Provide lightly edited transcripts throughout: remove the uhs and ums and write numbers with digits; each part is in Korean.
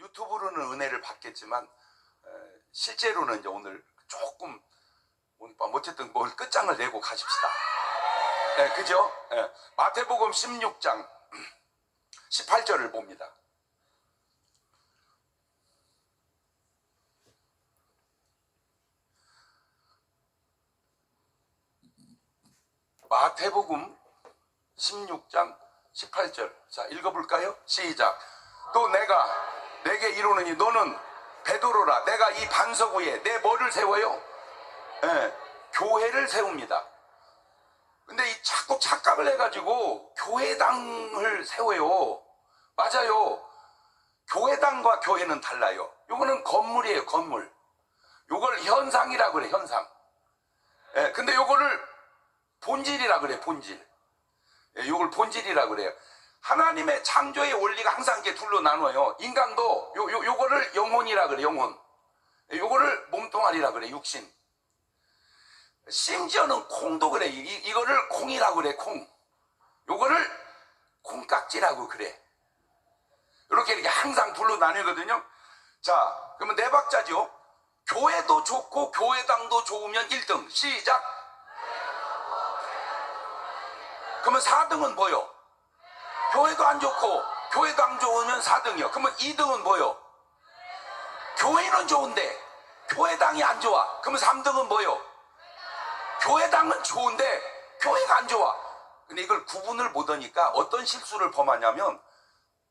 유튜브로는 은혜를 받겠지만 실제로는 이제 오늘 조금 어쨌든 뭘 끝장을 내고 가십시다. 네, 그죠? 네. 마태복음 16장 18절을 봅니다. 마태복음 16장 18절. 자, 읽어볼까요? 시작. 또 내가 내게 이르노니 너는 베드로라. 내가 이 반석 위에 내 뭐를 세워요? 네, 교회를 세웁니다. 근데 이 자꾸 착각을 해가지고 교회당을 세워요. 맞아요. 교회당과 교회는 달라요. 요거는 건물이에요, 건물. 요걸 현상이라 그래, 현상. 예, 근데 요거를 본질이라 그래, 본질. 예, 요걸 본질이라 그래요. 하나님의 창조의 원리가 항상 이렇게 둘로 나눠요. 인간도 요거를 영혼이라 그래, 영혼. 요거를 몸뚱아리라 그래, 육신. 심지어는 콩도 그래. 이거를 콩이라고 그래, 콩. 요거를 콩깍지라고 그래. 이렇게 항상 둘로 나뉘거든요. 자, 그러면 네 박자죠. 교회도 좋고 교회당도 좋으면 1등. 시작. 그러면 4등은 뭐요? 교회도 안 좋고 교회당 좋으면 4등이요. 그러면 2등은 뭐요? 교회는 좋은데 교회당이 안 좋아. 그러면 3등은 뭐요? 교회당은 좋은데 교회가 안 좋아. 근데 이걸 구분을 못하니까 어떤 실수를 범하냐면,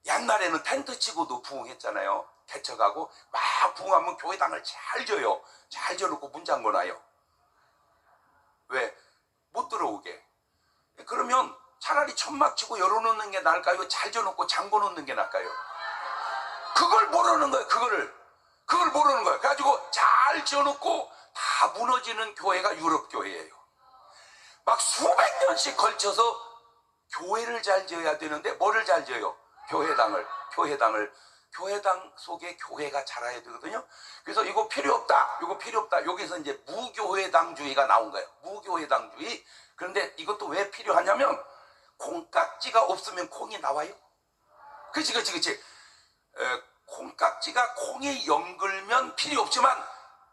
옛날에는 텐트 치고도 부흥했잖아요. 개척하고 막 부흥하면 교회당을 잘 줘요. 잘 줘놓고 문 잠궈놔요. 왜? 못 들어오게. 그러면 차라리 천막 치고 열어놓는 게 나을까요? 잘 줘놓고 잠궈놓는 게 나을까요? 그걸 모르는 거예요. 그걸 모르는 거예요. 그래가지고 잘 지어놓고 다 무너지는 교회가 유럽 교회예요. 막 수백 년씩 걸쳐서 교회를 잘 지어야 되는데 뭐를 잘 지어요? 교회당 속에 교회가 자라야 되거든요. 그래서 이거 필요 없다. 여기서 이제 무교회당주의가 나온 거예요. 무교회당주의. 그런데 이것도 왜 필요하냐면, 콩깍지가 없으면 콩이 나와요. 그치. 콩깍지가 콩이 연글면 필요 없지만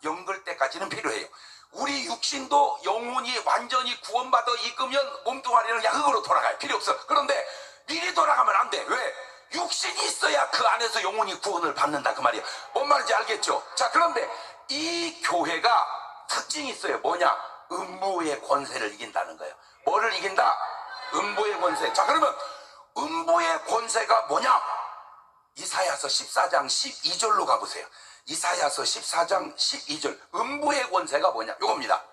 연글 때까지는 필요해요. 우리 육신도 영혼이 완전히 구원받아 익으면 몸뚱아리는 약으로 돌아가요. 필요 없어. 그런데 미리 돌아가면 안 돼. 왜? 육신이 있어야 그 안에서 영혼이 구원을 받는다, 그 말이야. 뭔 말인지 알겠죠? 자, 그런데 이 교회가 특징이 있어요. 뭐냐? 음부의 권세를 이긴다는 거예요. 뭐를 이긴다? 음부의 권세. 자, 그러면 음부의 권세가 뭐냐? 이사야서 14장 12절로 가보세요. 이사야서 14장 12절. 음부의 권세가 뭐냐? 요겁니다.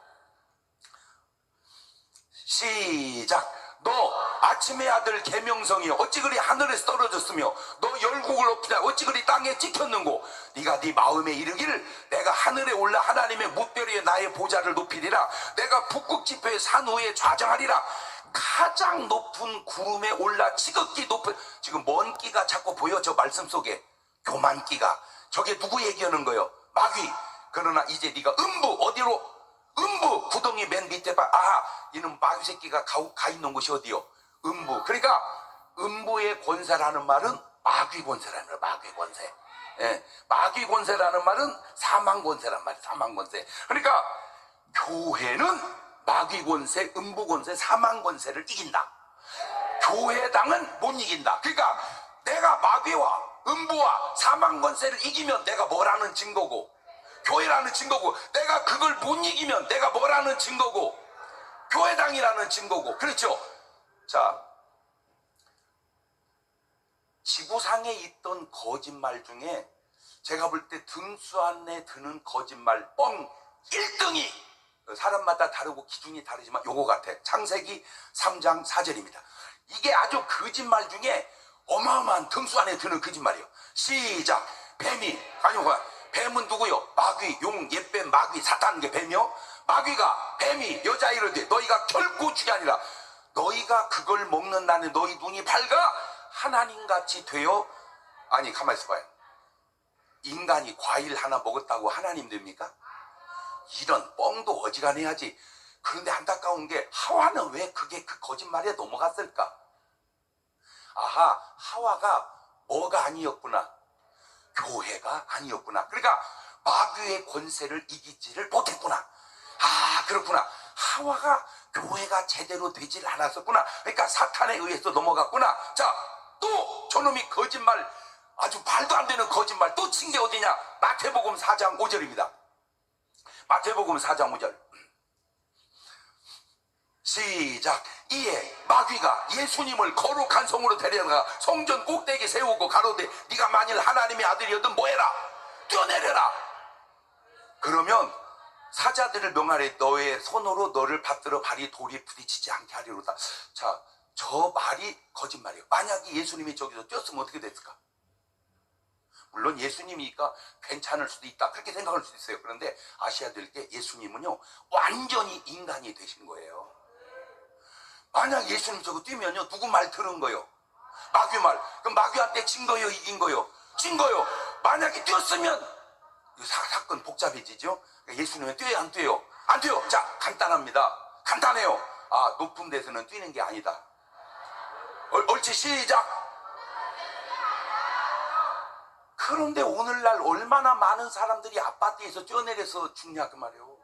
시작. 너 아침의 아들 계명성이여, 어찌 그리 하늘에서 떨어졌으며 너 열국을 엎으냐, 어찌 그리 땅에 찍혔는고. 네가 네 마음에 이르기를 내가 하늘에 올라 하나님의 무별 위에 나의 보좌를 높이리라. 내가 북극 지폐의 산 위에 좌정하리라. 가장 높은 구름에 올라 지극히 높은, 지금 먼 끼가 자꾸 보여. 저 말씀 속에 교만끼가. 저게 누구 얘기하는 거예요? 마귀. 그러나 이제 네가 음부, 어디로? 음부, 구덩이 맨 밑에 봐. 이는 마귀 새끼가 가 있는 곳이 어디요? 음부. 그러니까 음부의 권세라는 말은 마귀 권세라는 거예요. 마귀 권세. 예, 마귀 권세라는 말은 사망 권세란 말이에요. 사망 권세. 그러니까 교회는 마귀 권세, 음부 권세, 사망 권세를 이긴다. 교회당은 못 이긴다. 그러니까 내가 마귀와 음부와 사망 권세를 이기면 내가 뭐라는 증거고, 교회라는 증거고, 내가 그걸 못 이기면 내가 뭐라는 증거고, 교회당이라는 증거고. 그렇죠? 자, 지구상에 있던 거짓말 중에 제가 볼 때 등수 안에 드는 거짓말 뻥 1등이, 사람마다 다르고 기준이 다르지만 요거 같아. 창세기 3장 4절입니다. 이게 아주 거짓말 중에 어마어마한 등수 안에 드는 거짓말이에요. 시작. 뱀은 누구요? 마귀, 용, 옛뱀, 마귀, 사탄, 게 뱀이요. 마귀가 뱀이 여자 이르되 너희가 결코 죽이 아니라 너희가 그걸 먹는 날에 너희 눈이 밝아 하나님같이 되어. 아니, 가만히 있어봐요. 인간이 과일 하나 먹었다고 하나님 됩니까? 이런 뻥도 어지간해야지. 그런데 안타까운 게, 하와는 왜 그게 그 거짓말에 넘어갔을까? 하와가 뭐가 아니었구나? 교회 교회가 아니었구나. 그러니까 마귀의 권세를 이기지를 못했구나. 아, 그렇구나. 하와가 교회가 제대로 되질 않았었구나. 그러니까 사탄에 의해서 넘어갔구나. 자, 또 저놈이 거짓말, 아주 말도 안 되는 거짓말 또 친 게 어디냐? 마태복음 4장 5절입니다. 마태복음 4장 5절. 시작. 이에 마귀가 예수님을 거룩한 성으로 데려다가 성전 꼭대기 세우고 가로되 네가 만일 하나님의 아들이어든 뭐해라? 뛰어내려라. 그러면 사자들을 명하래. 너의 손으로 너를 받들어 발이 돌에 부딪히지 않게 하리로다. 자, 저 말이 거짓말이에요. 만약에 예수님이 저기서 뛰었으면 어떻게 됐을까? 물론 예수님이니까 괜찮을 수도 있다, 그렇게 생각할 수도 있어요. 그런데 아셔야 될 게 예수님은요 완전히 인간이 되신 거예요. 만약 예수님 저거 뛰면요 누구 말 들은 거요? 마귀 말. 그럼 마귀한테 진 거요, 이긴 거요? 진 거요. 만약에 뛰었으면 사건 복잡해지죠. 예수님은 뛰어야 안 뛰어요? 안 뛰어. 자, 간단합니다. 간단해요. 아, 높은 데서는 뛰는 게 아니다. 옳지, 시작. 그런데 오늘날 얼마나 많은 사람들이 아파트에서 뛰어내려서 죽냐 그 말이에요.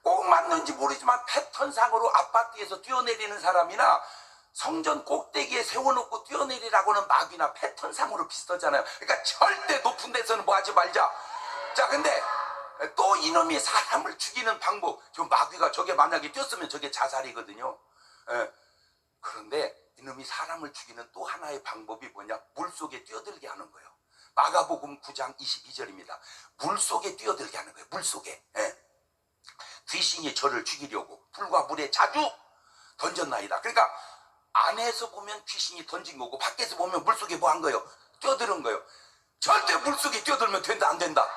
꼭 맞는지 모르지만 패턴상으로 아파트에서 뛰어내리는 사람이나 성전 꼭대기에 세워놓고 뛰어내리라고는 마귀나 패턴상으로 비슷하잖아요. 그러니까 절대 높은 데서는 뭐 하지 말자. 자, 근데 또 이놈이 사람을 죽이는 방법, 지금 마귀가 저게 만약에 뛰었으면 저게 자살이거든요. 그런데 이놈이 사람을 죽이는 또 하나의 방법이 뭐냐? 물속에 뛰어들게 하는 거예요. 마가복음 9장 22절입니다. 물속에 뛰어들게 하는 거예요. 물속에. 귀신이 저를 죽이려고 불과 물에 자주 던졌나이다. 그러니까 안에서 보면 귀신이 던진 거고 밖에서 보면 물속에 뭐 한 거예요? 뛰어드는 거예요. 절대 물속에 뛰어들면 된다, 안 된다.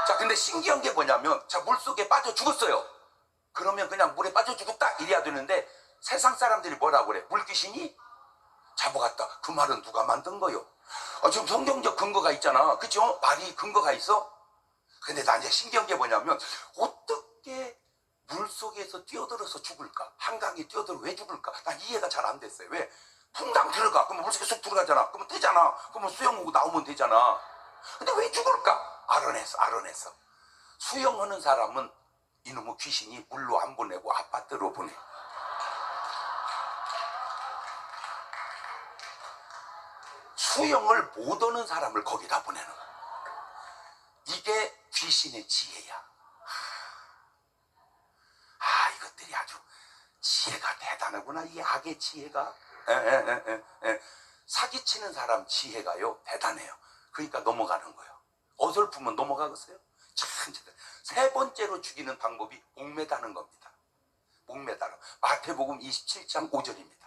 자, 근데 신기한 게 뭐냐면, 자, 물속에 빠져 죽었어요. 그러면 그냥 물에 빠져 죽었다 이래야 되는데 세상 사람들이 뭐라고 그래? 물귀신이 잡아갔다. 그 말은 누가 만든 거요? 지금 성경적 근거가 있잖아. 그쵸? 말이 근거가 있어? 근데 나 이제 신기한 게 뭐냐면, 어떻게 물속에서 뛰어들어서 죽을까? 한강에 뛰어들어 왜 죽을까? 난 이해가 잘 안 됐어요. 왜? 풍당 들어가. 그러면 물속에 쑥 들어가잖아. 그러면 뜨잖아. 그러면 수영하고 나오면 되잖아. 근데 왜 죽을까? 알아냈어. 수영하는 사람은 이놈의 귀신이 물로 안 보내고 아파트로 보내. 수영을 못 하는 사람을 거기다 보내는 거야. 이게 귀신의 지혜야. 이것들이 아주 지혜가 대단하구나. 이 악의 지혜가. 사기치는 사람 지혜가요 대단해요. 그러니까 넘어가는 거예요. 어설프면 넘어가겠어요? 참. 세 번째로 죽이는 방법이 목매다는 겁니다. 목매다는. 마태복음 27장 5절입니다.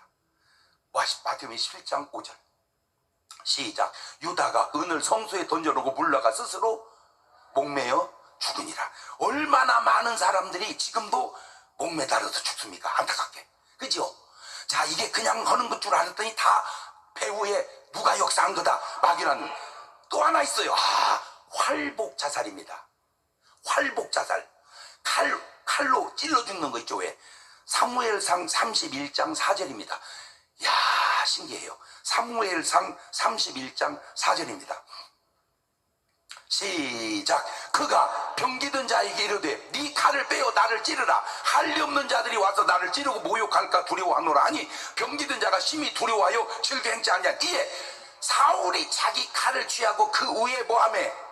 마태복음 27장 5절. 시작. 유다가 은을 성소에 던져놓고 물러가 스스로 목매어 죽으니라. 얼마나 많은 사람들이 지금도 목매달아서 죽습니까? 안타깝게. 그죠? 자, 이게 그냥 하는 것 줄 알았더니 다 배후에 누가 역사한 거다. 마귀라는. 또 하나 있어요. 활복 자살입니다. 활복 자살. 칼로 찔러 죽는 거 있죠. 왜? 사무엘상 31장 4절입니다. 야, 신기해요. 사무엘상 31장 4절입니다. 시작. 그가 병기든 자에게 이르되 네 칼을 빼어 나를 찌르라. 할리 없는 자들이 와서 나를 찌르고 모욕할까 두려워하노라. 아니, 병기든 자가 심히 두려워하여 즐겨 행치 아니하니. 이에 사울이 자기 칼을 취하고 그 위에 뭐하매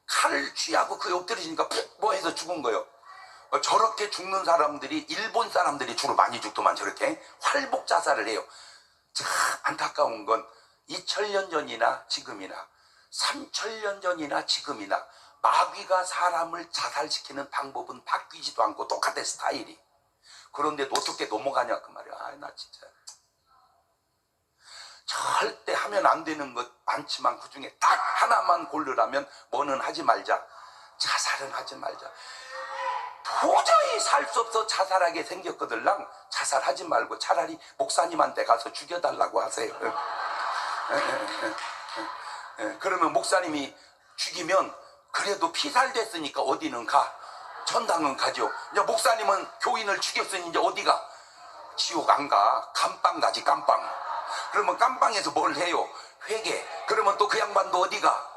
칼을 취하고 그 엎드리니까 푹 뭐해서 죽은 거예요. 저렇게 죽는 사람들이 일본 사람들이 주로 많이 죽더만. 저렇게 활복 자살을 해요. 참 안타까운 건 2000년 전이나 지금이나 3000년 전이나 지금이나 마귀가 사람을 자살시키는 방법은 바뀌지도 않고 똑같아, 스타일이. 그런데 어떻게 넘어가냐 그 말이야. 나 진짜 절대 하면 안 되는 것 많지만 그 중에 딱 하나만 고르라면 뭐는 하지 말자. 자살은 하지 말자. 도저히 살 수 없어 자살하게 생겼거들랑 자살하지 말고 차라리 목사님한테 가서 죽여달라고 하세요. 그러면 목사님이 죽이면 그래도 피살됐으니까 어디는 가. 천당은 가죠. 이제 목사님은 교인을 죽였으니 이제 어디가? 지옥 안 가. 감방 가지, 감방. 그러면 감방에서 뭘 해요? 회개. 그러면 또 그 양반도 아브람도 어디가?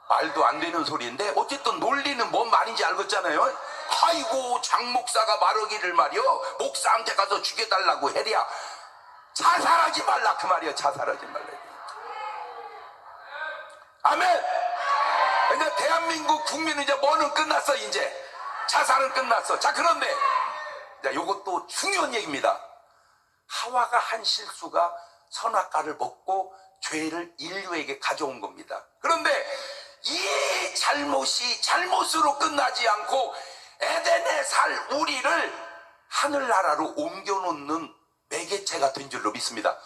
말도 안 되는 소리인데 어쨌든 논리는 뭔 말인지 알겠잖아요. 아이고 장 목사가 말하기를 말이요, 목사한테 가서 죽여달라고 해랴 자살하지 말라 그 말이야. 자살하지 말라. 아멘. 그러니까 대한민국 국민은 이제 뭐는 끝났어. 이제 자살은 끝났어. 자, 그런데 이것도 중요한 얘기입니다. 하와가 한 실수가 선악과를 먹고 죄를 인류에게 가져온 겁니다. 그런데 이 잘못이 잘못으로 끝나지 않고 에덴에 살 우리를 하늘나라로 옮겨놓는 매개체가 된 줄로 믿습니다.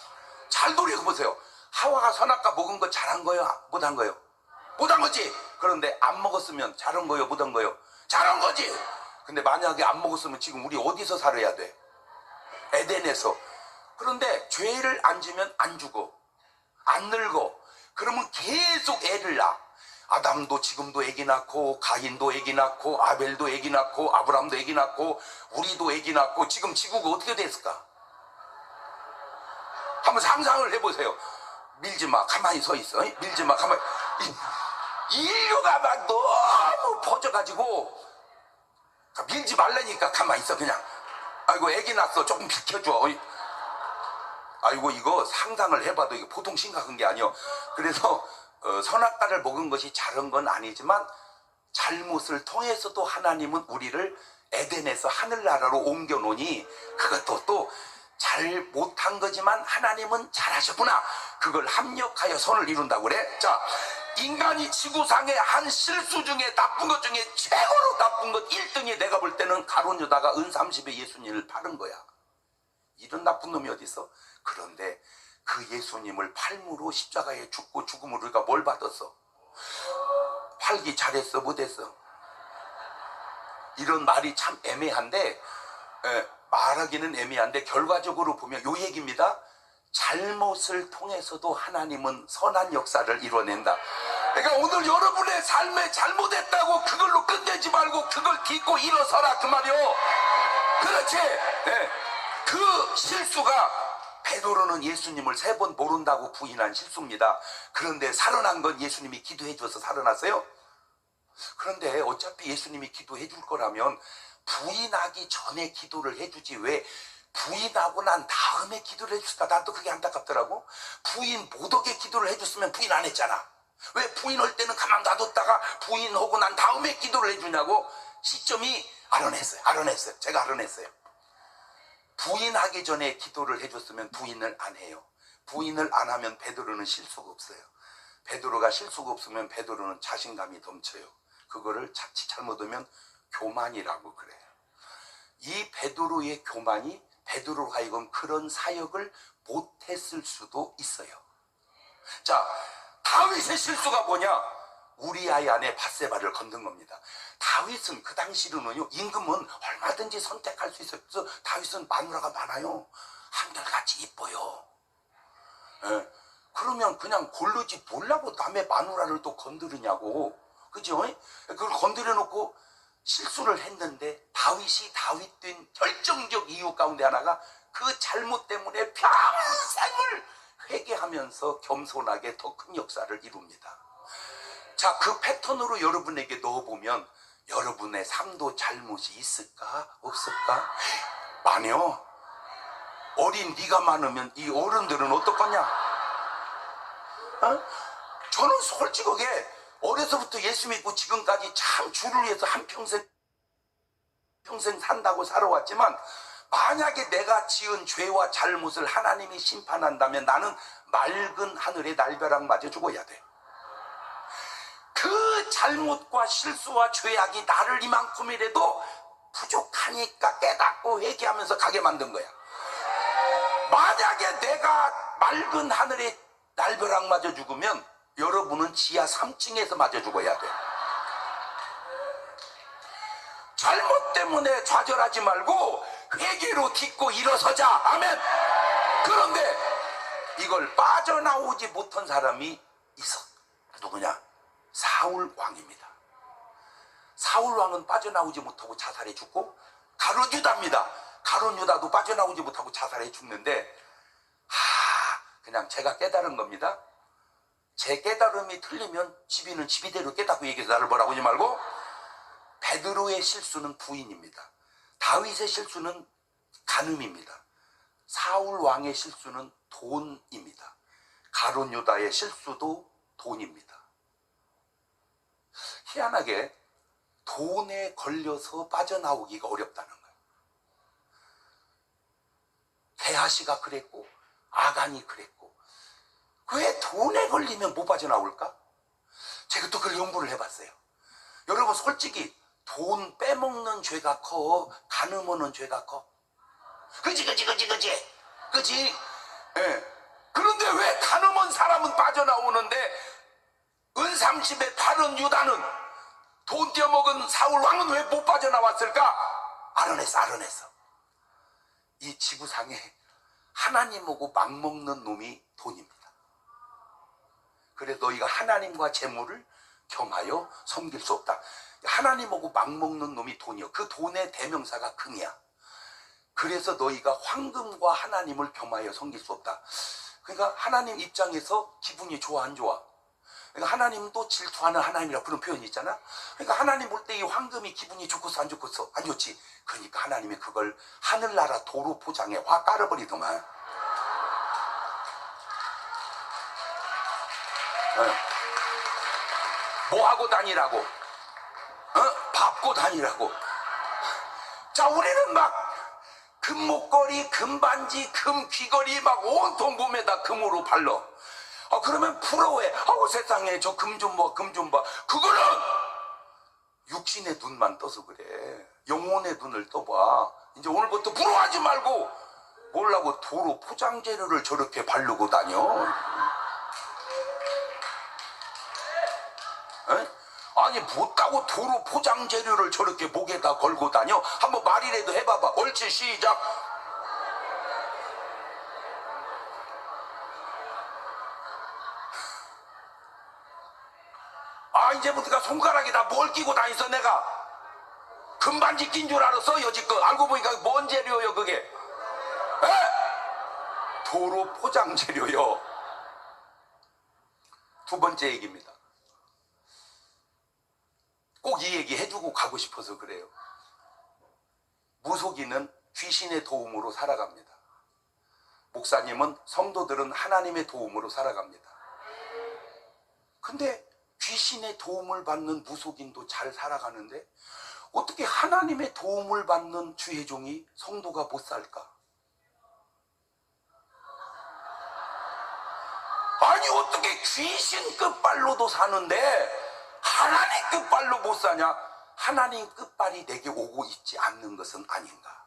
잘 돌이켜보세요. 하와가 선악과 먹은 거 잘한 거예요? 못한 거예요? 못한 거지. 그런데 안 먹었으면 잘한 거예요? 못한 거예요? 잘한 거지. 근데 만약에 안 먹었으면 지금 우리 어디서 살아야 돼? 에덴에서. 그런데 죄를 안 지면 안 죽어, 안 늙어. 그러면 계속 애를 낳아. 아담도 지금도 애기 낳고, 가인도 애기 낳고, 아벨도 애기 낳고, 아브람도 애기 낳고, 우리도 애기 낳고. 지금 지구가 어떻게 됐을까? 한번 상상을 해보세요. 밀지 마, 가만히 서 있어. 밀지 마, 가만히. 인류가 막 너무 퍼져가지고 밀지 말라니까 가만히 있어 그냥. 아이고 애기 낳았어, 조금 비켜줘. 아이고 이거 상상을 해봐도 이게 보통 심각한 게 아니요. 그래서 선악과를 먹은 것이 잘한 건 아니지만 잘못을 통해서도 하나님은 우리를 에덴에서 하늘나라로 옮겨놓으니 그것도 또 잘 못한 거지만 하나님은 잘하셨구나, 그걸 합력하여 선을 이룬다고 그래. 자, 인간이 지구상의 한 실수 중에 나쁜 것 중에 최고로 나쁜 것 1등이 내가 볼 때는 가룟 유다가 은 30에 예수님을 팔은 거야. 이런 나쁜 놈이 어디 있어? 그런데 그 예수님을 팔므로 십자가에 죽고 죽음으로 우리가 뭘 받았어? 팔기 잘했어 못했어? 이런 말이 참 애매한데, 말하기는 애매한데 결과적으로 보면 요 얘기입니다. 잘못을 통해서도 하나님은 선한 역사를 이뤄낸다. 그러니까 오늘 여러분의 삶에 잘못했다고 그걸로 끝내지 말고 그걸 딛고 일어서라 그 말이요. 그렇지. 네. 그 실수가, 베드로는 예수님을 3번 모른다고 부인한 실수입니다. 그런데 살아난 건 예수님이 기도해 줘서 살아났어요. 그런데 어차피 예수님이 기도해 줄 거라면 부인하기 전에 기도를 해주지 왜 부인하고 난 다음에 기도를 해줄까? 나도 그게 안타깝더라고. 부인 못하게 기도를 해줬으면 부인 안 했잖아. 왜 부인할 때는 가만 놔뒀다가 부인하고 난 다음에 기도를 해주냐고. 시점이 알아냈어요. 제가 알아냈어요. 부인하기 전에 기도를 해줬으면 부인을 안 해요. 부인을 안 하면 베드로는 실수가 없어요. 베드로가 실수가 없으면 베드로는 자신감이 넘쳐요. 그거를 자칫 잘못하면 교만이라고 그래요. 이 베드로의 교만이 베드로로 하여금 그런 사역을 못했을 수도 있어요. 자, 다윗의 실수가 뭐냐? 우리아의 아내 밧세바를 건든 겁니다. 다윗은 그 당시로는요, 임금은 얼마든지 선택할 수 있어요. 그래서 다윗은 마누라가 많아요. 한결같이 이뻐요. 예. 그러면 그냥 고르지 몰라고 남의 마누라를 또 건드리냐고. 그죠? 그걸 건드려 놓고 실수를 했는데 다윗이 다윗된 결정적 이유 가운데 하나가 그 잘못 때문에 평생을 회개하면서 겸손하게 더 큰 역사를 이룹니다. 자, 그 패턴으로 여러분에게 넣어보면 여러분의 삶도 잘못이 있을까 없을까? 많이요. 어린 네가 많으면 이 어른들은 어떡하냐? 저는 솔직하게 어려서부터 예수 믿고 지금까지 참 주를 위해서 한평생 산다고 살아왔지만, 만약에 내가 지은 죄와 잘못을 하나님이 심판한다면 나는 맑은 하늘에 날벼락 맞아 죽어야 돼. 그 잘못과 실수와 죄악이 나를 이만큼이라도 부족하니까 깨닫고 회개하면서 가게 만든 거야. 만약에 내가 맑은 하늘에 날벼락 맞아 죽으면 여러분은 지하 3층에서 맞아 죽어야 돼. 잘못 때문에 좌절하지 말고 회개로 딛고 일어서자. 아멘. 그런데 이걸 빠져나오지 못한 사람이 있어. 누구냐? 사울 왕입니다. 사울 왕은 빠져나오지 못하고 자살해 죽고, 가룟 유다입니다. 가룟 유다도 빠져나오지 못하고 자살해 죽는데, 그냥 제가 깨달은 겁니다. 제 깨달음이 틀리면 집이는 집이대로 깨닫고 얘기해서 나를 뭐라고 하지 말고. 베드로의 실수는 부인입니다. 다윗의 실수는 간음입니다. 사울 왕의 실수는 돈입니다. 가룟 유다의 실수도 돈입니다. 희한하게 돈에 걸려서 빠져나오기가 어렵다는 거예요. 게하시가 그랬고 아간이 그랬고, 왜 돈에 걸리면 못 빠져나올까? 제가 또 그걸 연구를 해봤어요. 여러분 솔직히 돈 빼먹는 죄가 커, 간음하는 죄가 커? 그지? 예. 그런데 왜 간음한 사람은 빠져나오는데 은삼십에 다른 유다는, 돈 떼어먹은 사울 왕은 왜 못 빠져나왔을까? 알아냈어. 이 지구상에 하나님하고 막먹는 놈이 돈입니다. 그래서 너희가 하나님과 재물을 겸하여 섬길 수 없다. 하나님하고 막먹는 놈이 돈이요. 그 돈의 대명사가 금이야. 그래서 너희가 황금과 하나님을 겸하여 섬길 수 없다. 그러니까 하나님 입장에서 기분이 좋아 안 좋아? 그러니까 하나님도 질투하는 하나님이라고 그런 표현이 있잖아. 그러니까 하나님 볼 때 이 황금이 기분이 좋겠어 안 좋겠어? 안 좋지. 그러니까 하나님이 그걸 하늘나라 도로 포장에 확 깔아버리더만. 뭐 하고 다니라고? 밟고 다니라고. 자, 우리는 막 금목걸이, 금반지, 금귀걸이 막 온통 몸에다 금으로 발라. 그러면 부러워해. 세상에 저 금 좀 봐, 금 좀 봐. 그거는 육신의 눈만 떠서 그래. 영혼의 눈을 떠봐. 이제 오늘부터 부러워하지 말고, 뭐라고 도로 포장재료를 저렇게 바르고 다녀? 아니 못다고 도로 포장재료를 저렇게 목에다 걸고 다녀? 한번 말이라도 해봐봐. 옳지, 시작. 이제부터가 손가락에 다 뭘 끼고 다니서 내가 금반지 낀 줄 알았어 여지껏. 알고 보니까 뭔 재료요 그게? 도로 포장재료요. 두 번째 얘기입니다. 꼭 이 얘기 해주고 가고 싶어서 그래요. 무속인은 귀신의 도움으로 살아갑니다. 목사님은 성도들은 하나님의 도움으로 살아갑니다. 근데 귀신의 도움을 받는 무속인도 잘 살아가는데 어떻게 하나님의 도움을 받는 주의 종이 성도가 못 살까? 아니 어떻게 귀신 끝발로도 사는데 하나님 끝발로 못 사냐? 하나님 끝발이 내게 오고 있지 않는 것은 아닌가?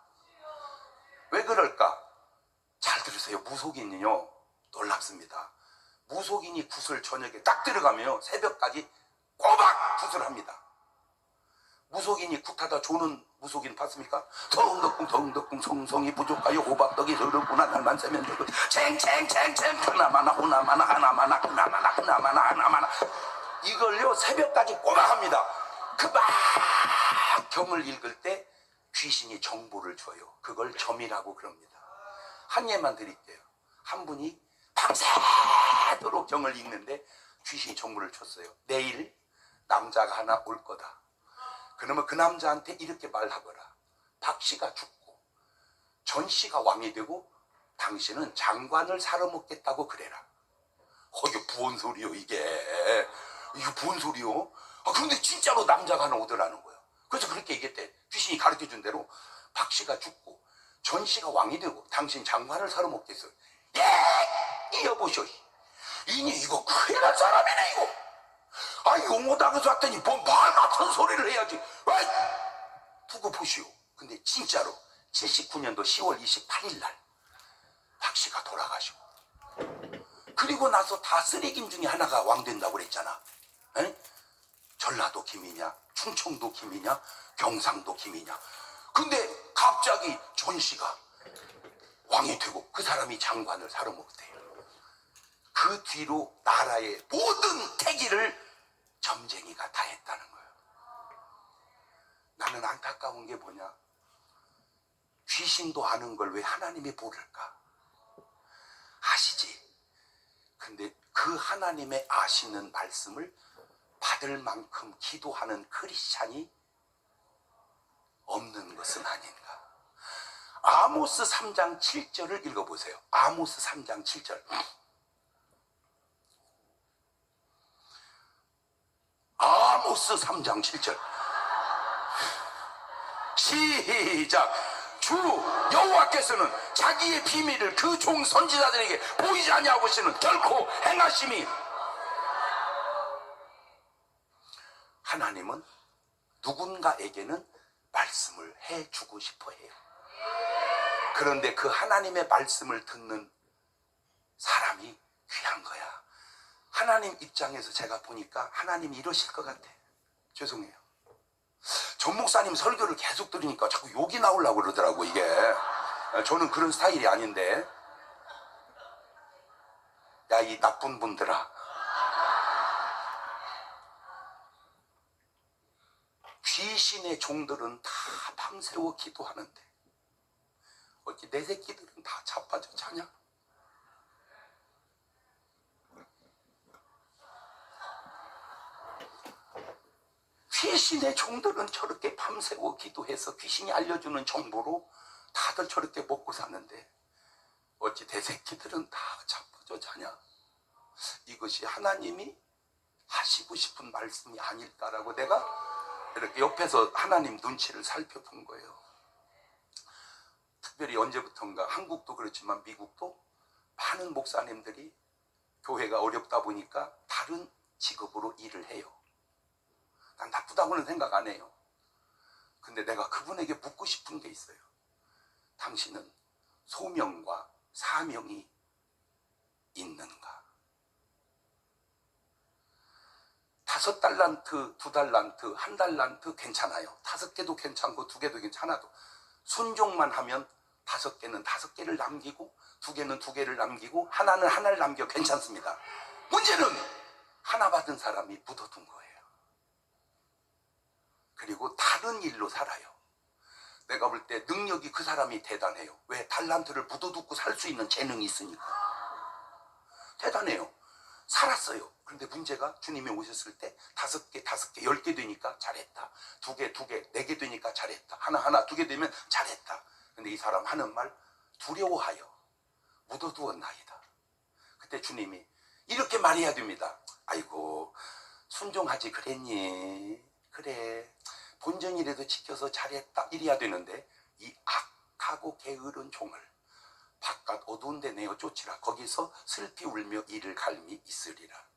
왜 그럴까? 잘 들으세요. 무속인은요 놀랍습니다. 무속인이 굿을 저녁에 딱 들어가면 새벽까지 꼬박 굿을 합니다. 무속인이 굿하다 조는 무속인 봤습니까? 덩덕궁 성성이 부족하여 호박떡이 더럽구나 날만 세면 되고 챙챙챙챙 하나마나 하나마나 하나마나 하나마나 하나마나 하나마나 이걸요 새벽까지 꼬박 합니다. 그막 경을 읽을 때 귀신이 정보를 줘요. 그걸 점이라고 그럽니다. 한 예만 드릴게요. 한 분이 밤새도록 경을 읽는데 귀신이 정보를 줬어요. 내일 남자가 하나 올 거다. 그러면 그 남자한테 이렇게 말하거라. 박 씨가 죽고 전 씨가 왕이 되고 당신은 장관을 살아먹겠다고 그래라. 이게 무슨 소리요 이게? 이게 무슨 소리요? 그런데 진짜로 남자가 하나 오더라는 거예요. 그래서 그렇게 얘기했대. 귀신이 가르쳐준 대로 박 씨가 죽고 전 씨가 왕이 되고 당신 장관을 살아먹겠어요. 예! 여보시오. 이니 이거 큰일 날 사람이네 이거. 용호당에서 왔더니 뭐 말 같은 소리를 해야지. 두고 보시오. 근데 진짜로 79년도 10월 28일 날 박 씨가 돌아가시고 그리고 나서 다 쓰레김 중에 하나가 왕 된다고 그랬잖아. 전라도 김이냐 충청도 김이냐 경상도 김이냐. 근데 갑자기 전 씨가 왕이 되고 그 사람이 장관을 살아먹대요. 그 뒤로 나라의 모든 태기를 점쟁이가 다 했다는 거예요. 나는 안타까운 게 뭐냐? 귀신도 아는 걸 왜 하나님이 모를까? 아시지? 근데 그 하나님의 아시는 말씀을 받을 만큼 기도하는 크리스찬이 없는 것은 아닌가. 아모스 3장 7절을 읽어보세요. 아모스 3장 7절. 아모스 3장 7절. 시작. 주 여호와께서는 자기의 비밀을 그 종 선지자들에게 보이지 아니하고시는 결코 행하심이. 하나님은 누군가에게는 말씀을 해주고 싶어 해요. 그런데 그 하나님의 말씀을 듣는 사람이 귀한 거야. 하나님 입장에서 제가 보니까 하나님이 이러실 것 같아. 죄송해요. 전 목사님 설교를 계속 들으니까 자꾸 욕이 나오려고 그러더라고. 이게 저는 그런 스타일이 아닌데. 야, 이 나쁜 분들아, 귀신의 종들은 다 밤새워 기도하는데 어찌 내 새끼들은 다 자빠져 자냐? 귀신의 종들은 저렇게 밤새워 기도해서 귀신이 알려주는 정보로 다들 저렇게 먹고 사는데 어찌 내 새끼들은 다 자빠져 자냐? 이것이 하나님이 하시고 싶은 말씀이 아닐까라고 내가 이렇게 옆에서 하나님 눈치를 살펴본 거예요. 특별히 언제부턴가 한국도 그렇지만 미국도 많은 목사님들이 교회가 어렵다 보니까 다른 직업으로 일을 해요. 난 나쁘다고는 생각 안 해요. 근데 내가 그분에게 묻고 싶은 게 있어요. 당신은 소명과 사명이 있는가? 5달란트, 2달란트, 1달란트 괜찮아요. 5개도 괜찮고 2개도 괜찮아도 순종만 하면 5개는 5개를 남기고 2개는 2개를 남기고 하나는 하나를 남겨 괜찮습니다. 문제는 하나 받은 사람이 묻어둔 거예요. 그리고 다른 일로 살아요. 내가 볼 때 능력이 그 사람이 대단해요. 왜? 달란트를 묻어두고 살 수 있는 재능이 있으니까. 대단해요. 살았어요. 그런데 문제가 주님이 오셨을 때 5개, 5개, 10개 되니까 잘했다. 2개, 2개, 4개 되니까 잘했다. 하나, 2개 되면 잘했다. 근데 이 사람 하는 말, 두려워하여 묻어두었나이다. 그때 주님이 이렇게 말해야 됩니다. 아이고, 순종하지 그랬니? 그래, 본전이라도 지켜서 잘했다. 이래야 되는데 이 악하고 게으른 종을 바깥 어두운 데 내어 쫓으라. 거기서 슬피 울며 이를 갈미 있으리라.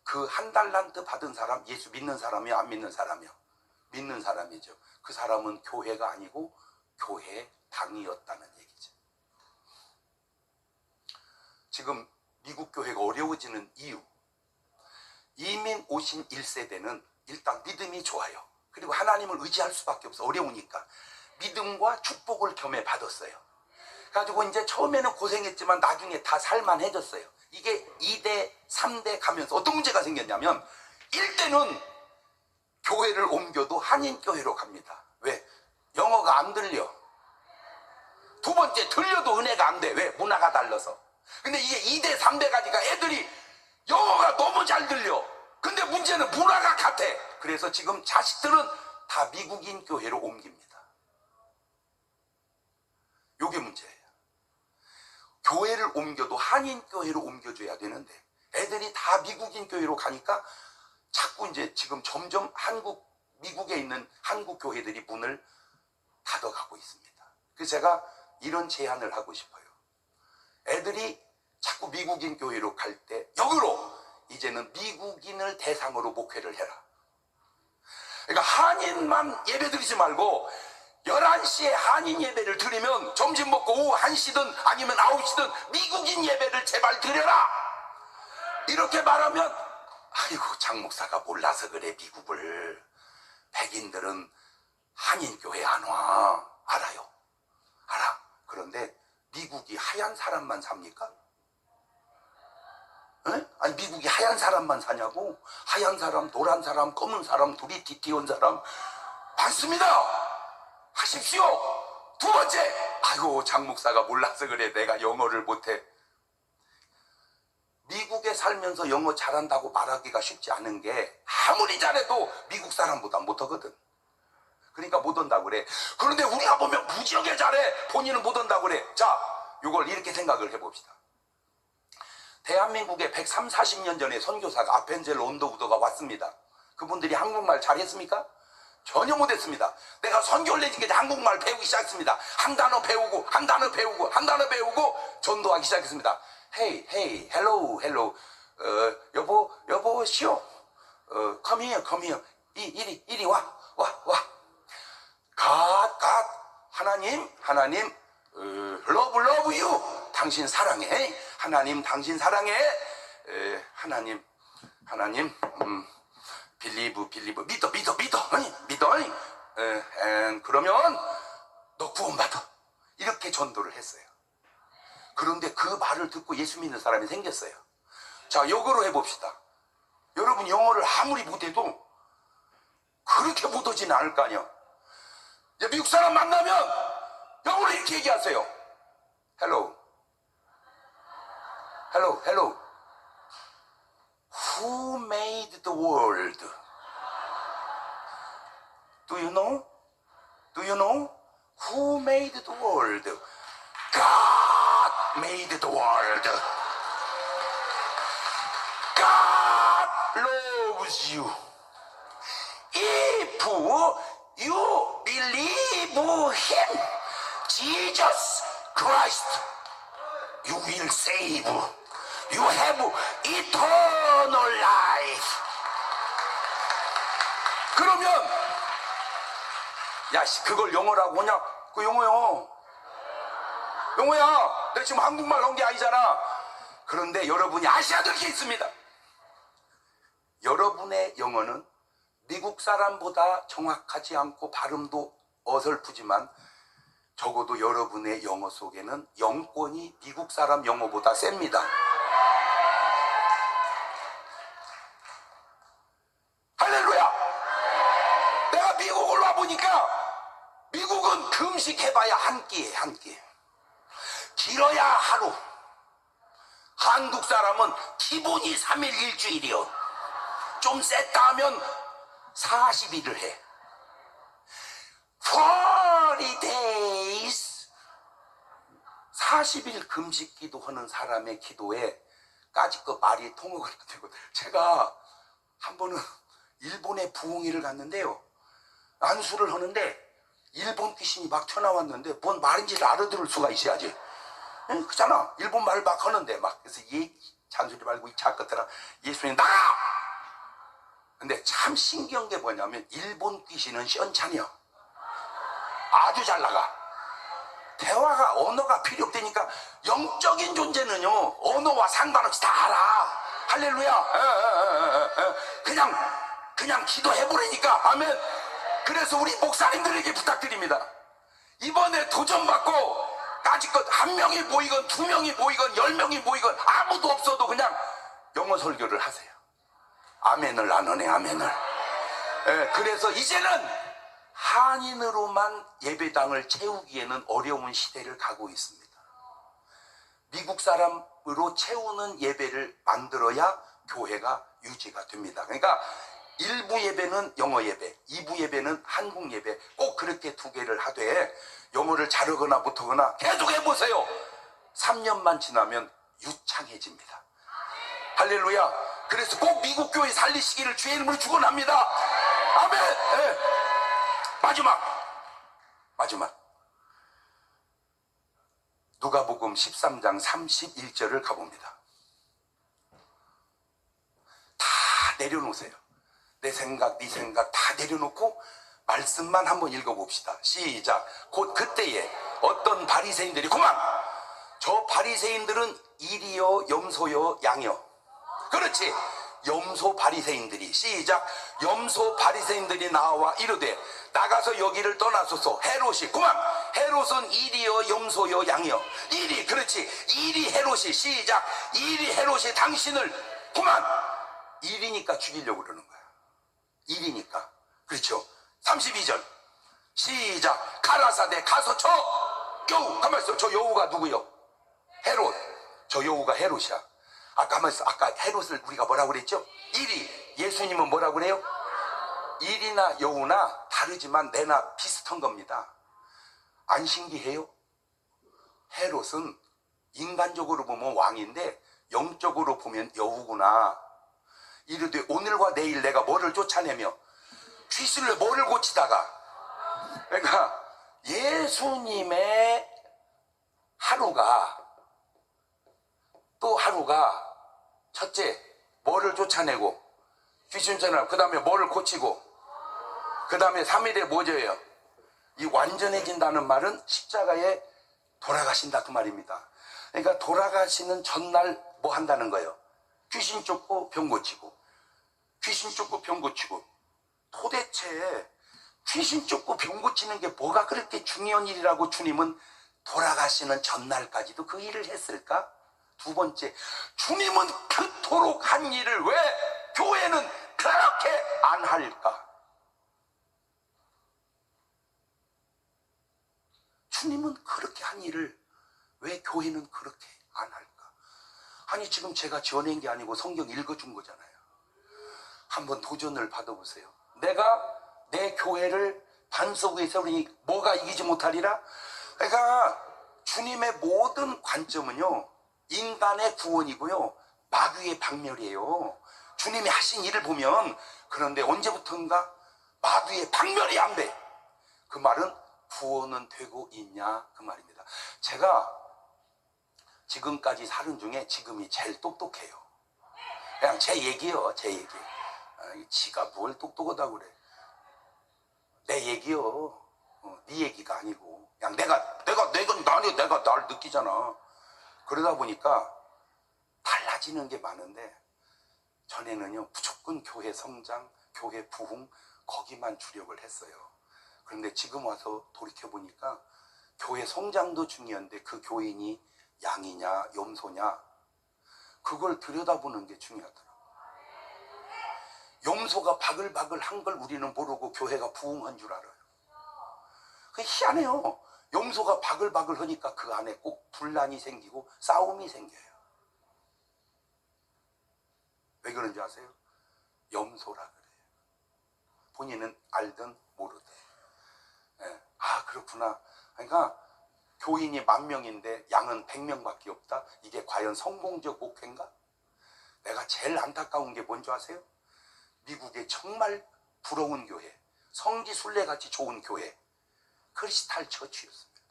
그 1달란트 받은 사람, 예수 믿는 사람이요, 안 믿는 사람이요? 믿는 사람이죠. 그 사람은 교회가 아니고 교회 당이었다는 얘기죠. 지금 미국 교회가 어려워지는 이유, 이민 오신 1세대는 일단 믿음이 좋아요. 그리고 하나님을 의지할 수밖에 없어. 어려우니까 믿음과 축복을 겸해 받았어요. 가지고 이제 처음에는 고생했지만 나중에 다 살만해졌어요. 이게 2대 3대 가면서 어떤 문제가 생겼냐면 1대는 교회를 옮겨도 한인교회로 갑니다. 왜? 영어가 안 들려. 2번째, 들려도 은혜가 안 돼. 왜? 문화가 달라서. 근데 이게 2대 3대 가니까 애들이 영어가 너무 잘 들려. 근데 문제는 문화가 같아. 그래서 지금 자식들은 다 미국인 교회로 옮깁니다. 요게 문제예요. 교회를 옮겨도 한인 교회로 옮겨줘야 되는데 애들이 다 미국인 교회로 가니까 자꾸 이제 지금 점점 미국에 있는 한국 교회들이 문을 닫아가고 있습니다. 그래서 제가 이런 제안을 하고 싶어요. 애들이 자꾸 미국인 교회로 갈 때 역으로 이제는 미국인을 대상으로 목회를 해라. 그러니까 한인만 예배 드리지 말고 11시에 한인 예배를 드리면 점심 먹고 오후 1시든 아니면 9시든 미국인 예배를 제발 드려라. 이렇게 말하면 아이고, 장 목사가 몰라서 그래. 미국을 백인들은 한인 교회 안 와. 알아요. 알아. 그런데 미국이 하얀 사람만 삽니까? 에? 아니, 미국이 하얀 사람만 사냐고? 하얀 사람, 노란 사람, 검은 사람, 둘이 띠띠온 사람 많습니다. 하십시오. 2번째, 아이고, 장 목사가 몰라서 그래. 내가 영어를 못해. 미국에 살면서 영어 잘한다고 말하기가 쉽지 않은 게 아무리 잘해도 미국 사람보다 못하거든. 그러니까 못 온다고 그래. 그런데 우리가 보면 무지하게 잘해. 본인은 못 온다고 그래. 자, 이걸 이렇게 생각을 해봅시다. 대한민국에 130, 40년 전에 선교사가 아펜젤 온더우드가 왔습니다. 그분들이 한국말 잘했습니까? 전혀 못했습니다. 내가 선교를 내니까 한국말 배우기 시작했습니다. 한 단어 배우고 한 단어 배우고 한 단어 배우고 전도하기 시작했습니다. Hey, hey, hello, hello. 여보시오. come here, come here. 이리 와. God. 하나님, love you. 당신 사랑해. 하나님, 당신 사랑해. 하나님, believe. 믿어. 그러면 너 구원받아. 이렇게 전도를 했어요. 그런데 그 말을 듣고 예수 믿는 사람이 생겼어요. 자, 역으로 해봅시다. 여러분 영어를 아무리 못해도 그렇게 못하지는 않을 거 아니야. 미국 사람 만나면 영어로 이렇게 얘기하세요. Hello. Who made the world? Do you know? Who made the world? God made the world. God loves you. If you believe Him, Jesus Christ, you will save. You have eternal life. 그러면 야, 그걸 영어라고 하냐? 그 영어야. 내가 지금 한국말 한 게 아니잖아. 그런데 여러분이 아셔야 될 게 있습니다. 여러분의 영어는 미국 사람보다 정확하지 않고 발음도 어설프지만 적어도 여러분의 영어 속에는 영권이 미국 사람 영어보다 셉니다. 할렐루야! 내가 미국을 와보니까 미국은 금식해봐야 한 끼에 한 끼. 길어야 하루. 한국 사람은 기본이 3일 일주일이요. 좀 셌다 하면 40일을 해. 40 days. 40일 금식 기도하는 사람의 기도에 까짓거 말이 통역을 안 되고. 제가 한 번은 일본의 부흥회를 갔는데요. 안수를 하는데 일본 귀신이 막 튀어나왔는데 뭔 말인지를 알아들을 수가 있어야지. 응? 그잖아. 일본 말 막 하는데 막. 그래서 잔소리 말고 이 작것들아 예수님 나가! 근데 참 신기한 게 뭐냐면 일본 귀신은 시원찮이야. 아주 잘 나가. 대화가 언어가 필요 없다니까. 영적인 존재는요 언어와 상관없이 다 알아. 할렐루야. 그냥 기도해버리니까. 아멘. 그래서 우리 목사님들에게 부탁드립니다. 이번에 도전받고 까짓것 한 명이 모이건 두 명이 모이건 10명이 모이건 아무도 없어도 그냥 영어 설교를 하세요. 아멘을 안 하네. 아멘을. 그래서 이제는 한인으로만 예배당을 채우기에는 어려운 시대를 가고 있습니다. 미국 사람으로 채우는 예배를 만들어야 교회가 유지가 됩니다. 그러니까 1부 예배는 영어 예배, 2부 예배는 한국 예배, 꼭 그렇게 두 개를 하되 영어를 잘하거나 못하거나 계속 해보세요. 3년만 지나면 유창해집니다. 할렐루야. 그래서 꼭 미국 교회 살리시기를 주의 이름으로 축원합니다. 아멘. 네. 마지막 누가복음 13장 31절을 가봅니다. 다 내려놓으세요. 내 생각, 네 생각 다 내려놓고 말씀만 한번 읽어봅시다. 시작. 곧 그때에 어떤 바리새인들이 그만! 저 바리새인들은 일이요 염소요 양이요. 그렇지. 염소 바리새인들이. 시작. 염소 바리새인들이 나와 이르되 나가서 여기를 떠나소서. 헤롯이 그만. 헤롯은 일이요 염소요 양이요. 일이. 그렇지. 일이 헤롯이. 시작. 일이 헤롯이 당신을 그만. 일이니까 죽이려고 그러는 거야. 일이니까. 그렇죠. 32절 시작. 가라사대 가서 저 여우. 가만있어. 저 여우가 누구요? 헤롯. 저 여우가 헤롯이야. 아까 헤롯을 우리가 뭐라고 그랬죠? 일이. 예수님은 뭐라고 그래요? 일이나 여우나 다르지만 내나 비슷한 겁니다. 안 신기해요? 헤롯은 인간적으로 보면 왕인데 영적으로 보면 여우구나. 이르되 오늘과 내일 내가 뭐를 쫓아내며 귀신을 뭐를 고치다가. 그러니까 예수님의 하루가 또 하루가 첫째 뭐를 쫓아내고 귀신 쫓아내고 그 다음에 뭐를 고치고 그 다음에 3일에 뭐죠요? 이 완전해진다는 말은 십자가에 돌아가신다 그 말입니다. 그러니까 돌아가시는 전날 뭐 한다는 거예요? 귀신 쫓고 병 고치고 귀신 쫓고 병 고치고. 도대체 귀신 쫓고 병 고치는 게 뭐가 그렇게 중요한 일이라고 주님은 돌아가시는 전날까지도 그 일을 했을까? 두 번째, 주님은 그토록 한 일을 왜 교회는 그렇게 안 할까? 주님은 그렇게 한 일을 왜 교회는 그렇게 안 할까? 아니 지금 제가 지어낸 게 아니고 성경 읽어준 거잖아요. 한번 도전을 받아보세요. 내가 내 교회를 반석 위에 세우니 뭐가 이기지 못하리라? 그러니까 주님의 모든 관점은요 인간의 구원이고요 마귀의 박멸이에요. 주님이 하신 일을 보면. 그런데 언제부턴가 마귀의 박멸이 안 돼. 그 말은 구원은 되고 있냐 그 말입니다. 제가 지금까지 살은 중에 지금이 제일 똑똑해요. 그냥 제 얘기요, 제 얘기. 지가 뭘 똑똑하다고 그래. 내 얘기요. 네 얘기가 아니고 그냥 내가 날 느끼잖아. 그러다 보니까 달라지는 게 많은데 전에는요 무조건 교회 성장, 교회 부흥 거기만 주력을 했어요. 그런데 지금 와서 돌이켜보니까 교회 성장도 중요한데 그 교인이 양이냐 염소냐 그걸 들여다보는 게 중요하더라고요. 염소가 바글바글 한 걸 우리는 모르고 교회가 부흥한 줄 알아요. 그게 희한해요. 염소가 바글바글 하니까 그 안에 꼭 분란이 생기고 싸움이 생겨요. 왜 그런지 아세요? 염소라 그래요. 본인은 알든 모르든. 아 그렇구나. 그러니까 교인이 10,000명인데 양은 100명밖에 없다. 이게 과연 성공적 목회인가? 내가 제일 안타까운 게 뭔지 아세요? 미국의 정말 부러운 교회, 성지 순례같이 좋은 교회, 크리스탈 처치였습니다.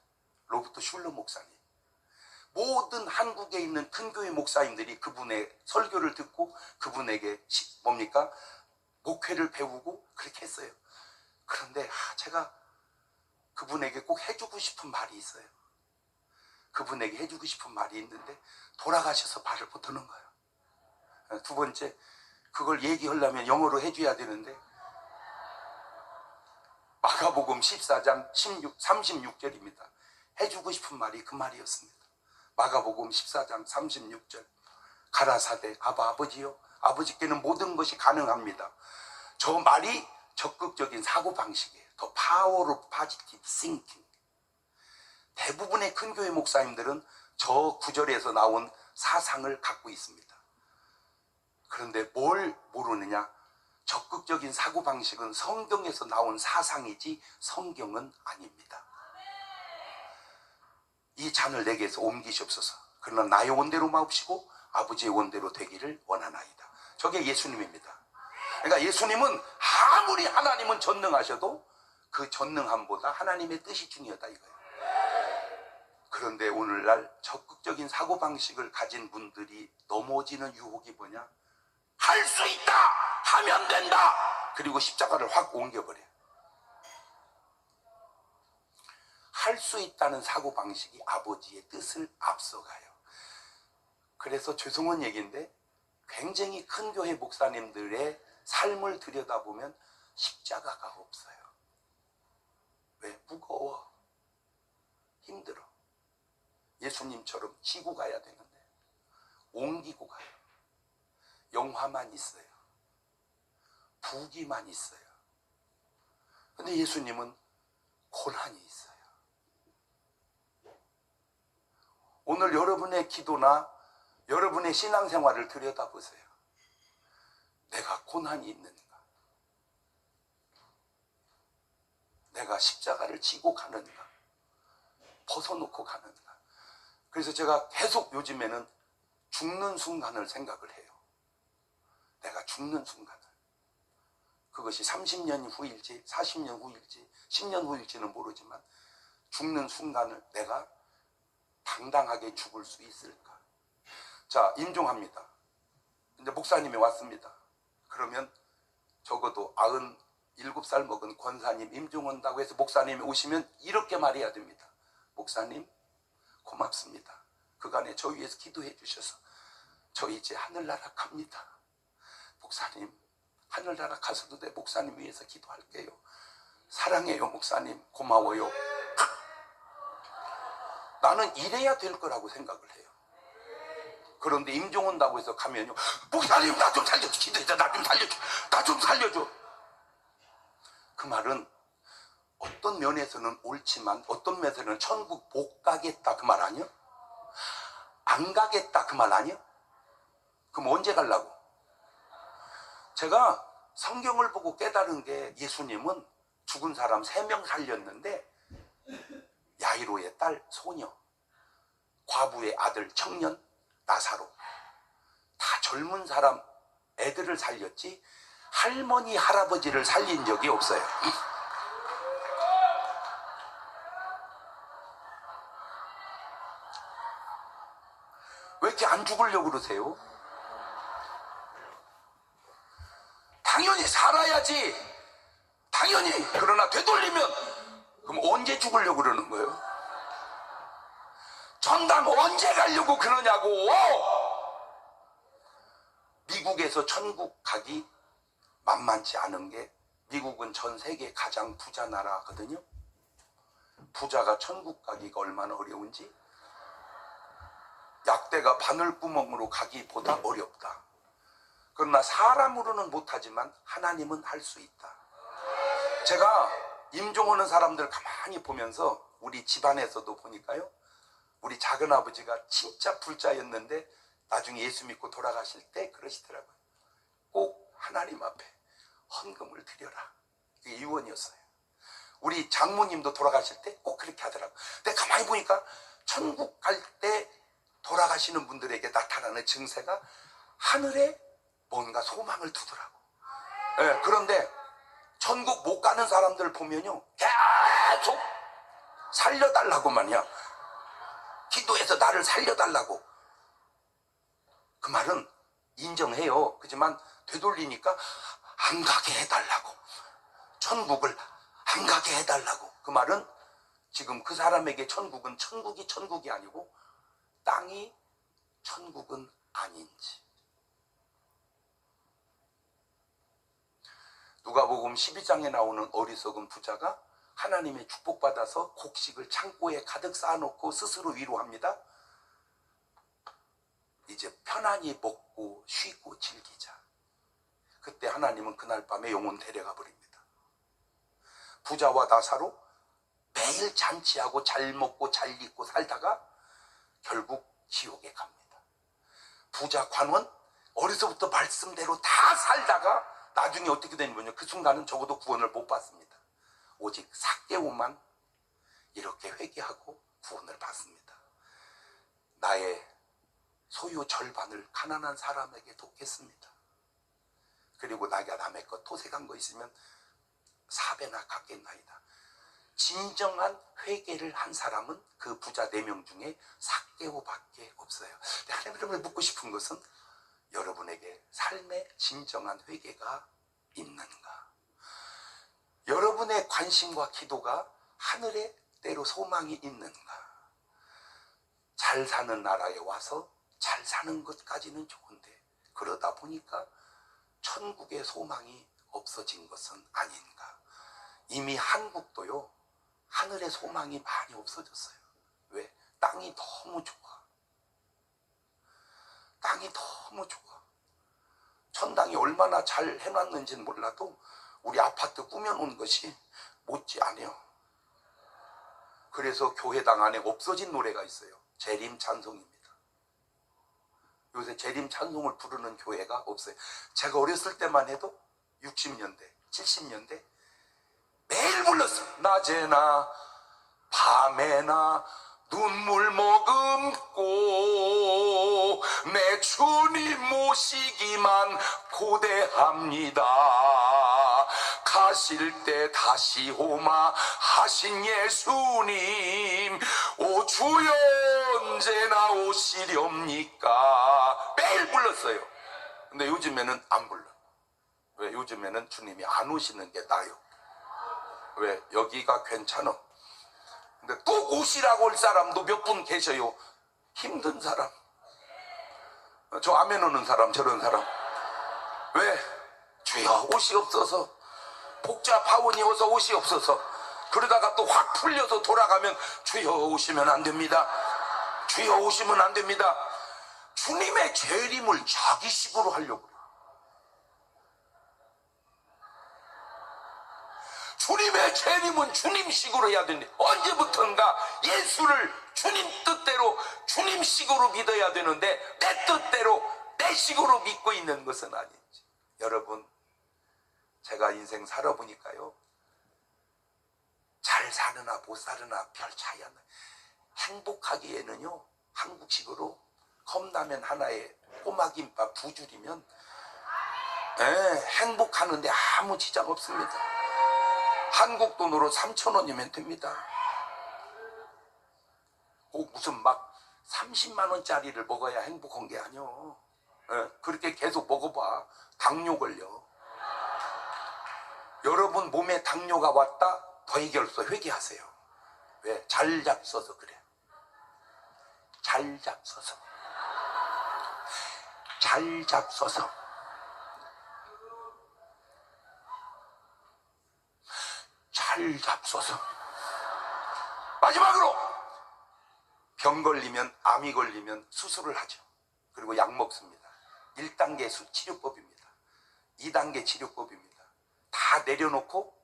로버트 슐러 목사님. 모든 한국에 있는 큰 교회 목사님들이 그분의 설교를 듣고 그분에게 뭡니까? 목회를 배우고 그렇게 했어요. 그런데 제가 그분에게 꼭 해주고 싶은 말이 있어요. 그분에게 해주고 싶은 말이 있는데 돌아가셔서 말을 못하는 거예요. 두 번째, 그걸 얘기하려면 영어로 해줘야 되는데 마가복음 14장 36절입니다. 해주고 싶은 말이 그 말이었습니다. 마가복음 14장 36절. 가라사대 아버지요 아버지께는 모든 것이 가능합니다. 저 말이 적극적인 사고방식이에요. 더 power of positive thinking. 대부분의 큰 교회 목사님들은 저 구절에서 나온 사상을 갖고 있습니다. 그런데 뭘 모르느냐? 적극적인 사고방식은 성경에서 나온 사상이지 성경은 아닙니다. 이 잔을 내게서 옮기시옵소서. 그러나 나의 원대로 마옵시고 아버지의 원대로 되기를 원하나이다. 저게 예수님입니다. 그러니까 예수님은 아무리 하나님은 전능하셔도 그 전능함보다 하나님의 뜻이 중요하다 이거예요. 그런데 오늘날 적극적인 사고방식을 가진 분들이 넘어지는 유혹이 뭐냐? 할 수 있다! 하면 된다! 그리고 십자가를 확 옮겨버려요. 할 수 있다는 사고방식이 아버지의 뜻을 앞서가요. 그래서 죄송한 얘기인데 굉장히 큰 교회 목사님들의 삶을 들여다보면 십자가가 없어요. 왜? 무거워. 힘들어. 예수님처럼 지고 가야 되는데 옮기고 가요. 영화만 있어요. 부귀만 있어요. 근데 예수님은 고난이 있어요. 오늘 여러분의 기도나 여러분의 신앙생활을 들여다보세요. 내가 고난이 있는가? 내가 십자가를 지고 가는가? 벗어놓고 가는가? 그래서 제가 계속 요즘에는 죽는 순간을 생각을 해요. 내가 죽는 순간을. 그것이 30년 후일지 40년 후일지 10년 후일지는 모르지만 죽는 순간을 내가 당당하게 죽을 수 있을까? 자, 임종합니다. 이제 목사님이 왔습니다. 그러면 적어도 97살 먹은 권사님 임종한다고 해서 목사님이 오시면 이렇게 말해야 됩니다. 목사님 고맙습니다. 그간에 저 위해서 기도해 주셔서 저 이제 하늘나라 갑니다. 목사님 하늘나라 가서도 내 목사님 위해서 기도할게요. 사랑해요 목사님, 고마워요. 나는 이래야 될 거라고 생각을 해요. 그런데 임종한다고 해서 가면요, 목사님 나 좀 살려줘, 기도해줘, 나 좀 살려줘, 나 좀 살려줘. 그 말은 어떤 면에서는 옳지만 어떤 면에서는 천국 못 가겠다 그 말 아니야? 안 가겠다 그 말 아니야? 그럼 언제 가려고? 제가 성경을 보고 깨달은 게, 예수님은 죽은 사람 3명 살렸는데 야이로의 딸 소녀, 과부의 아들 청년 나사로, 다 젊은 사람 애들을 살렸지 할머니 할아버지를 살린 적이 없어요. 왜 이렇게 안 죽으려고 그러세요? 당연히 살아야지. 당연히. 그러나 되돌리면 그럼 언제 죽으려고 그러는 거예요? 전당 언제 가려고 그러냐고. 미국에서 천국 가기 만만치 않은 게, 미국은 전 세계 가장 부자 나라거든요. 부자가 천국 가기가 얼마나 어려운지, 약대가 바늘구멍으로 가기보다 어렵다. 그러나 사람으로는 못하지만 하나님은 할 수 있다. 제가 임종하는 사람들 가만히 보면서 우리 집안에서도 보니까요, 우리 작은아버지가 진짜 불자였는데 나중에 예수 믿고 돌아가실 때 그러시더라고요. 꼭 하나님 앞에 헌금을 드려라. 이게 유언이었어요. 우리 장모님도 돌아가실 때 꼭 그렇게 하더라고요. 근데 가만히 보니까 천국 갈 때 돌아가시는 분들에게 나타나는 증세가 하늘에 뭔가 소망을 두더라고. 네, 그런데 천국 못 가는 사람들 보면요, 계속 살려달라고만이야. 기도해서 나를 살려달라고. 그 말은 인정해요. 그렇지만 되돌리니까 안 가게 해달라고, 천국을 안 가게 해달라고. 그 말은 지금 그 사람에게 천국은 천국이 아니고 땅이 천국은 아닌지. 누가복음 12장에 나오는 어리석은 부자가 하나님의 축복받아서 곡식을 창고에 가득 쌓아놓고 스스로 위로합니다. 이제 편안히 먹고 쉬고 즐기자. 그때 하나님은 그날 밤에 영혼 데려가 버립니다. 부자와 나사로 매일 잔치하고 잘 먹고 잘 입고 살다가 결국 지옥에 갑니다. 부자 관원 어려서부터 말씀대로 다 살다가 나중에 어떻게 되는 거냐, 그 순간은 적어도 구원을 못 받습니다. 오직 삭개오만 이렇게 회개하고 구원을 받습니다. 나의 소유 절반을 가난한 사람에게 돕겠습니다. 그리고 내가 남의 것 토색한 거 있으면 4배나 갚겠나이다. 진정한 회개를 한 사람은 그 부자 4명 중에 삭개오밖에 없어요. 하나님을 묻고 싶은 것은, 여러분에게 삶의 진정한 회개가 있는가? 여러분의 관심과 기도가 하늘에 때로 소망이 있는가? 잘 사는 나라에 와서 잘 사는 것까지는 좋은데 그러다 보니까 천국의 소망이 없어진 것은 아닌가? 이미 한국도요, 하늘의 소망이 많이 없어졌어요. 왜? 땅이 너무 좋아. 땅이 너무 좋아. 천당이 얼마나 잘 해놨는지는 몰라도 우리 아파트 꾸며놓은 것이 못지않아요. 그래서 교회당 안에 없어진 노래가 있어요. 재림 찬송입니다. 요새 재림 찬송을 부르는 교회가 없어요. 제가 어렸을 때만 해도 60년대, 70년대 매일 불렀어. 낮에나 밤에나 눈물 머금고 내 주님 모시기만 고대합니다. 가실 때 다시 오마 하신 예수님, 오 주여 언제나 오시렵니까? 매일 불렀어요. 근데 요즘에는 안 불러. 왜? 요즘에는 주님이 안 오시는 게 나요. 왜? 여기가 괜찮아. 근데 또 오시라고 할 사람도 몇 분 계셔요. 힘든 사람, 저 아멘 오는 사람, 저런 사람. 왜? 주여 옷이 없어서, 복잡하오니 어서 옷이 없어서. 그러다가 또 확 풀려서 돌아가면 주여 오시면 안 됩니다. 주여 오시면 안 됩니다. 주님의 재림을 자기식으로 하려고 그래요. 주님의 재림은 주님식으로 해야 되는데, 언제부턴가 예수를 주님 뜻대로 주님식으로 믿어야 되는데 내 뜻대로 내 식으로 믿고 있는 것은 아닌지. 여러분, 제가 인생 살아보니까요, 잘 사느나 못 사느나 별 차이 안 나요. 행복하기에는요, 한국식으로 컵라면 하나에 꼬마김밥 2줄이면 행복하는데 아무 지장 없습니다. 한국 돈으로 3,000원이면 됩니다. 꼭 무슨 막 30만 원짜리를 먹어야 행복한 게 아니요. 그렇게 계속 먹어봐, 당뇨 걸려. 여러분 몸에 당뇨가 왔다, 더해결소 회개하세요. 왜? 잘 잡숴서 그래. 잘 잡숴서. 잘 잡숴서. 잘 잡숴서. 마지막으로, 병 걸리면, 암이 걸리면 수술을 하죠. 그리고 약 먹습니다. 1단계 치료법입니다. 2단계 치료법입니다. 다 내려놓고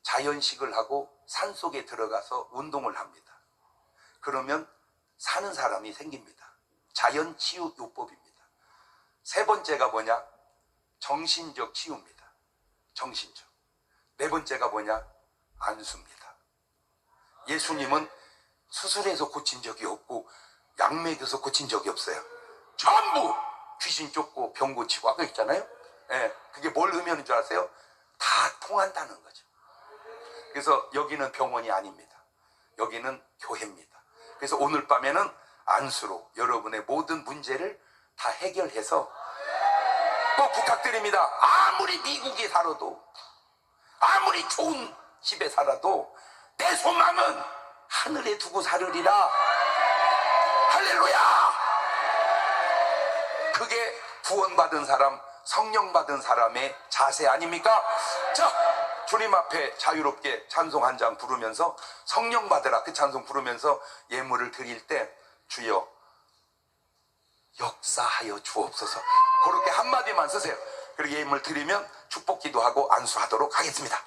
자연식을 하고 산속에 들어가서 운동을 합니다. 그러면 사는 사람이 생깁니다. 자연치유요법입니다. 세 번째가 뭐냐? 정신적 치유입니다. 정신적. 네 번째가 뭐냐? 안수입니다. 예수님은 수술해서 고친 적이 없고 약 먹여서 고친 적이 없어요. 전부 귀신 쫓고 병 고치고 아까 있잖아요. 그게 뭘 의미하는 줄 아세요? 다 통한다는 거죠. 그래서 여기는 병원이 아닙니다. 여기는 교회입니다. 그래서 오늘 밤에는 안수로 여러분의 모든 문제를 다 해결해서, 꼭 부탁드립니다. 아무리 미국에 살아도, 아무리 좋은 집에 살아도 내 소망은 하늘에 두고 살으리라. 할렐루야. 그게 구원받은 사람, 성령 받은 사람의 자세 아닙니까? 자, 주님 앞에 자유롭게 찬송 한 장 부르면서, 성령 받으라 그 찬송 부르면서 예물을 드릴 때 주여 역사하여 주옵소서, 그렇게 한마디만 쓰세요. 그리고 예물 드리면 축복 기도하고 안수하도록 하겠습니다.